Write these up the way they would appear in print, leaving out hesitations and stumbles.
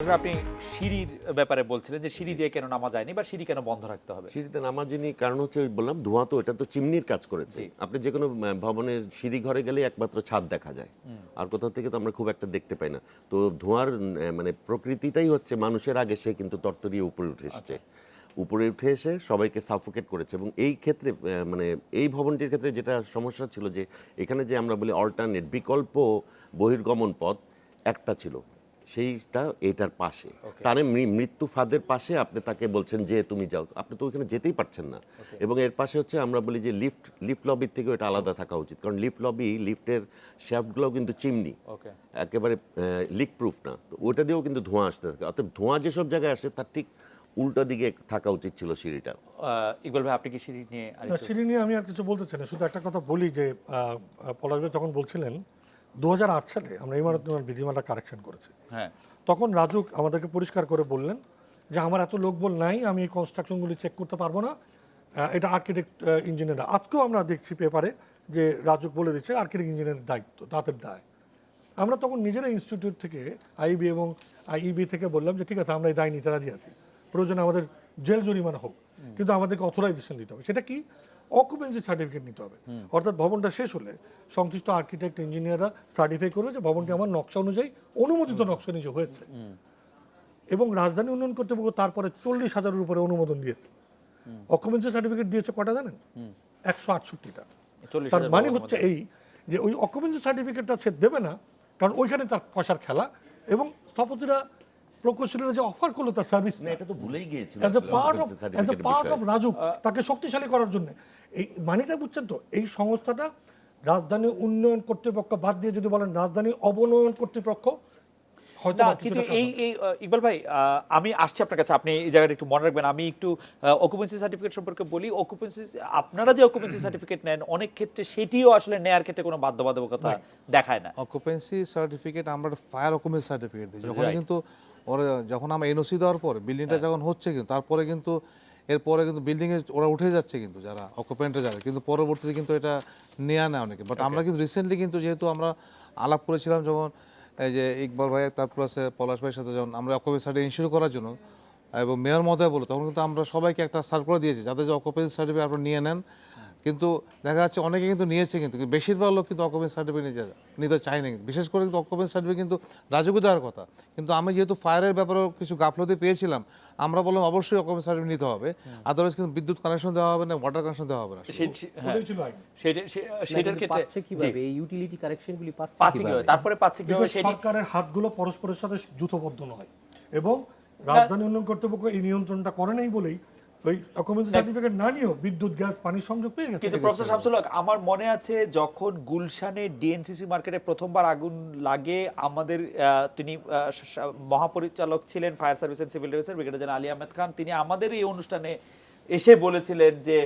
আপনি সিঁড়ির ব্যাপারে বলছিলেন যে সিঁড়ি দিয়ে কেন নামা যায়নি বা সিঁড়ি কেন বন্ধ রাখতে হবে? সিঁড়িতে নামা যিনি কারণ হচ্ছে ওই বললাম ধোঁয়া, তো এটা তো চিমনির কাজ করেছে। জি। আপনি যে কোনো ভবনের সিঁড়ি ঘরে গেলে একমাত্র ছাদ দেখা যায়, আর কোথাও থেকে তো আমরা খুব একটা দেখতে পাই না। তো ধোঁয়ার মানে প্রকৃতিটাই হচ্ছে মানুষের আগে সে কিন্তু তরতরিয়ে উপরে উঠে এসেছে। উপরে উঠে এসে সবাইকে সাফোকেট করেছে। এবং এই ক্ষেত্রে মানে এই ভবনটির ক্ষেত্রে যেটা সমস্যা ছিল যে এখানে যে আমরা বলি অল্টারনেট বিকল্প বহির্গমন পথ একটা ছিল, সেইটা এটার পাশে। তার মৃত্যু ফাঁদের পাশে আপনি তাকে বলছেন যে তুমি যাও, আপনি তো ওইখানে যেতেই পারছেন না। এবং এর পাশে হচ্ছে আমরা বলি যে লিফট লবির থেকে এটা আলাদা থাকা উচিত, কারণ লিফটের শ্যাফটগুলো কিন্তু চিমনি, একেবারে লিক প্রুফ না। তো ওটা দিয়েও কিন্তু ধোঁয়া আসতে থাকে। অর্থাৎ ধোঁয়া যেসব জায়গায় আসে তার ঠিক উল্টো দিকে থাকা উচিত ছিল সিঁড়িটা। ইকবাল ভাই, আপনি কি সিঁড়ি নিয়ে সিঁড়ি নিয়ে আমি আর কিছু বলতে চাই না, শুধু একটা কথা বলি যে পলাশ ভাই যখন বলছিলেন 2008 সালে আমরা ইমারত নির্মাণ বিধিমালা কারেকশন করেছি, হ্যাঁ, তখন রাজুক আমাদেরকে পরিষ্কার করে বললেন যে আমার এত লোকবল নাই, আমি এই কনস্ট্রাকশনগুলি চেক করতে পারবো না, এটা আর্কিটেক্ট ইঞ্জিনিয়ার। আজকেও আমরা দেখছি পেপারে যে রাজুক বলে দিচ্ছে আর্কিটেক্ট ইঞ্জিনিয়ারের দায়িত্ব, তাদের দায়। আমরা তখন নিজেরা ইনস্টিটিউট থেকে আইবি এবং আইইবি থেকে বললাম যে ঠিক আছে, আমরা এই দায় নিতে রাজি আছি, প্রয়োজনে আমাদের জেল জরিমানা হোক, কিন্তু আমাদেরকে অথরাইজেশন দিতে হবে। সেটা কি? অকুপেন্সি সার্টিফিকেট নিতে হবে। অর্থাৎ ভবনটা শেষ হলে সংশ্লিষ্ট আর্কিটেক্ট ইঞ্জিনিয়াররা সার্টিফাই করবে যে ভবনটি আমার নকশা অনুযায়ী অনুমোদিত নকশা নিজে হয়েছে। এবং রাজধানী উন্নয়ন কর্তৃপক্ষ তারপরে 40,000-এর উপরে অনুমোদন দিয়েছে। অকুপেন্সি সার্টিফিকেট দিয়েছে কটা জানেন? 168টা। তার মানে হচ্ছে এই যে ওই অকুপেন্সি সার্টিফিকেটটা সে দেবে না, কারণ ওইখানে তার পয়সার খেলা। এবং স্থপতিরা প্রকৌশলীরা যে অফার করলো তার সার্ভিস, এটা তো ভুলেই গিয়েছিল as a part of RAJUK, তাকে শক্তিশালী করার জন্য। এই মানিটা বুঝছেন তো? এই সংস্থাটা রাজধানী উন্নয়ন কর্তৃপক্ষ বাদ দিয়ে যদি বলেন রাজধানী অবনয়ন কর্তৃপক্ষ, হয়তো কিন্তু এই ইকবাল ভাই, আমি আসছি আপনার কাছে, আপনি এই জায়গাটা একটু মনে রাখবেন। আমি একটু অকুপেন্সি সার্টিফিকেট সম্পর্কে বলি। অকুপেন্সি, আপনারা যে অকুপেন্সি সার্টিফিকেট নেন অনেক ক্ষেত্রে সেটিও আসলে নেয়ার ক্ষেত্রে কোনো বাধ্যবাধকতা দেখায় না। অকুপেন্সি সার্টিফিকেট আমরা ফায়ার অকুপেন্সি সার্টিফিকেট দিই যখন, কিন্তু ওরা যখন আমরা এনওসি দেওয়ার পরে বিল্ডিংটা যখন হচ্ছে, কিন্তু তারপরে কিন্তু এরপরে কিন্তু বিল্ডিং এ ওরা উঠে যাচ্ছে, কিন্তু যারা অকুপেন্টে যারা, কিন্তু পরবর্তীতে কিন্তু এটা নেওয়া নেয় অনেকে। বাট আমরা কিন্তু রিসেন্টলি কিন্তু যেহেতু আমরা আলাপ করেছিলাম যখন এই যে ইকবাল ভাই তারপর আছে পলাশ ভাইয়ের সাথে, যখন আমরা অকুপেন্সি সার্টিফিকেট ইস্যু করার জন্য এবং মেয়র মহোদয় বলে, তখন কিন্তু আমরা সবাইকে একটা সার্কুলার দিয়েছি যাদের যে অকুপেন্সি সার্টিফিকেট আপনারা নিয়ে নেন। কিন্তু দেখা যাচ্ছে অনেকে কিন্তু নিয়েছে, কিন্তু বেশিরভাগ লোক কিন্তু অকুপেন্সি সার্টিফিকেট নিতে চায় না। বিশেষ করে কিন্তু অকুপেন্সি সার্টিফিকেট কিন্তু রাজুকে দেওয়ার কথা, কিন্তু আমি যেহেতু ফায়ারের ব্যাপারেও কিছু গাফলতি পেয়েছিলাম, আমরা বললাম অবশ্যই অকুপেন্সি সার্টিফিকেট নিতে হবে, আদারওয়াইজ কিন্তু বিদ্যুৎ কানেকশন দেওয়া হবে না, ওয়াটার কানেকশন দেওয়া হবে না। সেটার ক্ষেত্রে কিভাবে এই ইউটিলিটি কারেকশনগুলি পাচ্ছে কিভাবে, তারপরে পাচ্ছে কিভাবে? সরকারের হাতগুলো পরস্পরের সাথে যুথবদ্ধ নয়, এবং রাজধানী উন্নয়ন কর্তৃপক্ষ এই নিয়ন্ত্রণটা করে নাই বলেই ওই অকুপেন্সি সার্টিফিকেট না নিয়েও বিদ্যুৎ, গ্যাস, পানির সংযোগ পেয়ে গেছে। কিন্তু প্রফেসর শামসুল হক, আমার মনে আছে যখন গুলশানে ডিএনসিসি মার্কেটে প্রথমবার আগুন লাগে, আমাদের তিনি মহাপরিচালক ছিলেন ফায়ার সার্ভিস এন্ড সিভিল ডিফেন্সের ব্রিগেডিয়ার জেনারেল আলী আহমেদ খান। তিনি আমাদের এই অনুষ্ঠানে এসে বলেছিলেন যে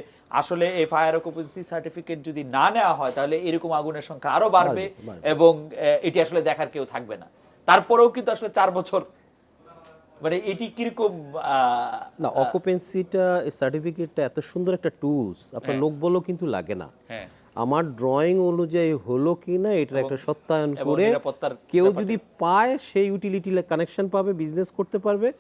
আসলে এই ফায়ার অকুপেন্সি সার্টিফিকেট যদি না নেওয়া হয় তাহলে এরকম আগুনের সংখ্যা আরো বাড়বে এবং এটি আসলে দেখার কেউ থাকবে না। তারপরেও কিন্তু আসলে 4 বছর, মানে এটি কিরকম না, অকুপেন্সিটা সার্টিফিকেটটা এত সুন্দর একটা টুলস, আপনার লোক বলও কিন্তু লাগে না। আমার ড্রয়িং অনুযায়ী হলো কি না এটার একটা সত্যায়ন করে কেউ যদি পায় সেই ইউটিলিটি কানেকশন পাবে, বিজনেস করতে পারবে।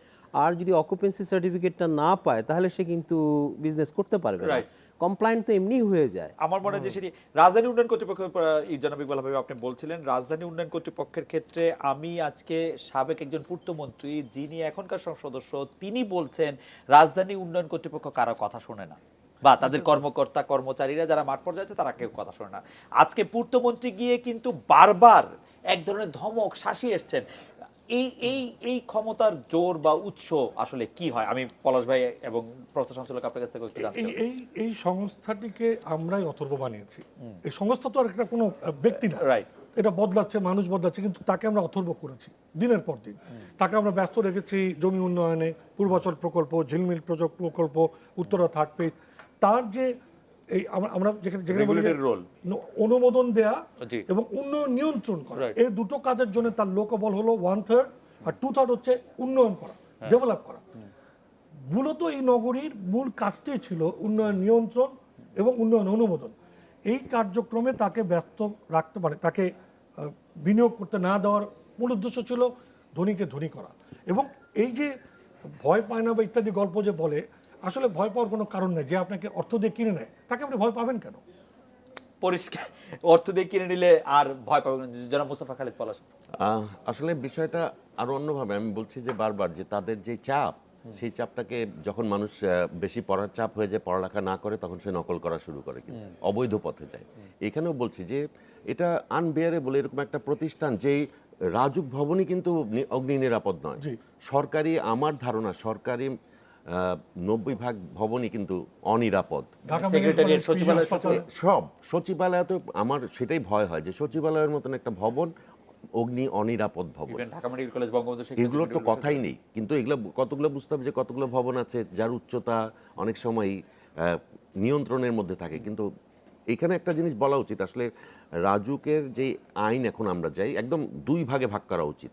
আর যদি অকুপেন্সি সার্টিফিকেটটা না পায় তাহলে সে কিন্তু বিজনেস করতে পারবে না। কমপ্লায়েন্ট তো এমনি হয়ে যায়। আমার মনে হয় যে সেটি রাজধানী উন্নয়ন কর্তৃপক্ষের জনাব ইকবাল ভাই আপনি বলছিলেন রাজধানী উন্নয়ন কর্তৃপক্ষের ক্ষেত্রে। আমি আজকে সাবেক একজন পূর্তমন্ত্রী যিনি এখনকার সংসদ সদস্য, তিনি বলছেন রাজধানী উন্নয়ন কর্তৃপক্ষ কারো কথা শোনে না, বা তাদের কর্মকর্তা কর্মচারীরা যারা মাঠ পর্যায়ে আছে তারা কেউ কথা শোনে না। আজকে পূর্তমন্ত্রী গিয়ে কিন্তু বারবার এক ধরনের ধমক শাসিয়ে এসছেন। এই ক্ষমতার জোর বা উৎস আসলে কি হয়? আমি পলাশ ভাই এবং প্রফেসর শামসুল হক আপনার কাছ থেকে একটু জানতে চাই। এই সংস্থাটিকে আমরাই অথর্ব বানিয়েছি। এই সংস্থা তো আর একটা কোনো ব্যক্তি না, এটা বদলাচ্ছে, মানুষ বদলাচ্ছে, কিন্তু তাকে আমরা অথর্ব করেছি দিনের পর দিন। তাকে আমরা ব্যস্ত রেখেছি জমি উন্নয়নে, পূর্বাচল প্রকল্প, ঝিলমিল প্রকল্প, উত্তরা থার্ড পেজ। তার যে এই আমরা যেখানে বলি অনুমোদন দেয়া এবং উন্নয়ন নিয়ন্ত্রণ করা, এই দুটো কাজের জন্য তার লোকবল হলো 1/3, আর 2/3 হচ্ছে উন্নয়ন করা, ডেভেলপ করা। মূলত এই নগরীর মূল কাজটাই ছিল উন্নয়ন নিয়ন্ত্রণ এবং উন্নয়ন অনুমোদন। এই কার্যক্রমে তাকে ব্যস্ত রাখতে, মানে তাকে বিনিয়োগ করতে না দেওয়ার মূল উদ্দেশ্য ছিল ধনীকে ধনী করা। এবং এই যে ভয় পায় না বা ইত্যাদি গল্প যে বলে, আসলে ভয় পাওয়ার কোনো কারণ নেই। যে আপনাকে অর্থ দিয়ে কিনে নেয় তাকে আপনি ভয় পাবেন কেন? পরিষ্কার অর্থ দিয়ে কিনে নিলে আর ভয় পাবেন না। জনাব মুস্তাফা খালিদ পলাশ। আসলে বিষয়টা আরো অন্যভাবে আমি বলছি যে বারবার যে তাদের যে চাপ, সেই চাপটাকে যখন মানুষ বেশি পড়ার চাপ হয়ে যায়, পড়ালেখা না করে, তখন সে নকল করা শুরু করে, কিন্তু অবৈধ পথে যায়। এখানেও বলছি যে এটা আনবেয়ারেবল, এরকম একটা প্রতিষ্ঠান যেই রাজুক ভবনই কিন্তু অগ্নি নিরাপদ নয়। সরকারি, আমার ধারণা সরকারি 90% ভবনই কিন্তু অনিরাপদ। ঢাকা সেক্রেটারিয়েট, মেডিকেল কলেজ, সচিবালয়, হাসপাতাল, সব সচিবালয়, তো আমার সেটাই ভয় হয় যে সচিবালয়ের মতন একটা ভবন অগ্নি অনিরাপদ ভবন। Even Dhaka medical college, Bangabandhu Sheikh এগুলোর তো মুজিবুর কথাই নেই, কিন্তু এগুলো কতগুলো বুঝতে হবে যে কতগুলো ভবন আছে যার উচ্চতা অনেক সময় নিয়ন্ত্রণের মধ্যে থাকে। কিন্তু এখানে একটা জিনিস বলা উচিত, আসলে রাজুকের যে আইন এখন আমরা যাই, একদম 2 ভাগে ভাগ করা উচিত।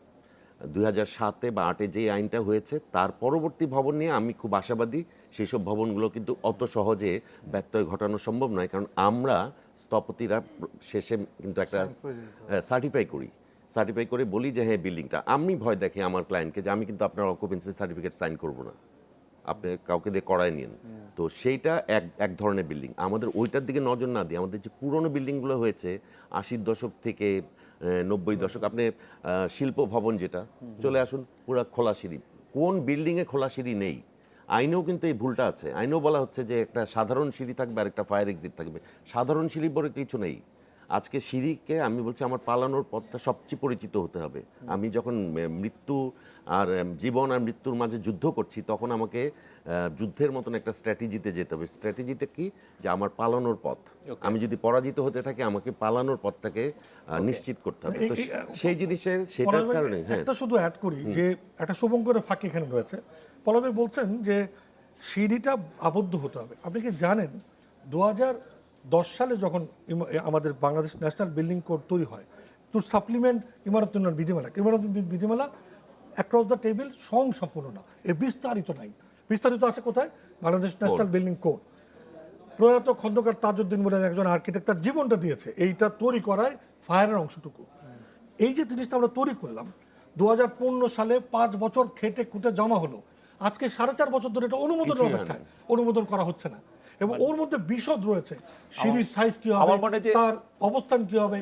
2007-এ বা 8-এ যে আইনটা হয়েছে, তার পরবর্তী ভবন নিয়ে আমি খুব আশাবাদী। সেই সব ভবনগুলো কিন্তু অত সহজে ব্যত্যয় ঘটানো সম্ভব নয়, কারণ আমরা স্থপতিরা শেষে কিন্তু একটা সার্টিফাই করে বলি যে হ্যাঁ বিল্ডিংটা, আমি ভয় দেখি আমার ক্লায়েন্টকে যে আমি কিন্তু আপনার অকুপেন্সি সার্টিফিকেট সাইন করবো না, আপনি কাউকে দিয়ে করায় নিন। তো সেইটা এক ধরনের বিল্ডিং। আমাদের ওইটার দিকে নজর না দিয়ে আমাদের যে পুরনো বিল্ডিংগুলো হয়েছে 80-র দশক থেকে 90-র দশক, আপনি শিল্প ভবন যেটা, চলে আসুন, পুরো খোলা সিঁড়ি। কোন বিল্ডিংয়ে খোলা সিঁড়ি নেই? আইনেও কিন্তু এই ভুলটা আছে। আইনেও বলা হচ্ছে যে একটা সাধারণ সিঁড়ি থাকবে আর একটা ফায়ার এক্সিট থাকবে। সাধারণ সিঁড়ি বলে কিছু নেই। আজকে সিঁড়িকে আমি বলছি আমার পালানোর পথটা সবচেয়ে পরিচিত হতে হবে। আমি যখন মৃত্যু আর জীবন আর মৃত্যুর মাঝে যুদ্ধ করছি, তখন আমাকে যুদ্ধের মতন একটা স্ট্র্যাটেজিতে যেতে হবে। স্ট্র্যাটেজিটা কি? যে আমার পালানোর পথ। আমি যদি পরাজিত হতে থাকি, আমাকে পালানোর পথটাকে নিশ্চিত করতে হবে। তো সেই জিনিসের সেটার কারণে একটা শুধু অ্যাড করি যে একটা শুভঙ্করের ফাঁকি এখানে রয়েছে। পলাশ ভাই বলছেন যে সিঁড়িটা আবদ্ধ হতে হবে। আপনি কি জানেন 2010 সালে যখন আমাদের বাংলাদেশ ন্যাশনাল বিল্ডিং কোড তৈরি হয়, টু সাপ্লিমেন্ট ইমারত উন্নয়ন বিধিমালা, ইমারত বিধিমালা অ্যাক্রস দ্য টেবিল সম্পূর্ণ না, এর বিস্তারিত নাই। বিস্তারিত আছে কোথায়? Bangladesh national building code. প্রয়াত খন্দকার তাজউদ্দিন বলে একজন আর্কিটেক্ট তার জীবনটা দিয়েছে এইটা তৈরি করায় ফায়ারের অংশটুকু। এই যে জিনিসটা আমরা তৈরি করলাম 2015 সালে, 5 বছর খেটে খুঁটে জমা হলো, আজকে 4.5 বছর ধরে এটা অনুমোদনের অপেক্ষায়, অনুমোদন করা হচ্ছে না। এবং ওর মধ্যে বিশদ রয়েছে, সিঁড়ির সাইজ কি হবে, তার অবস্থান কি হবে।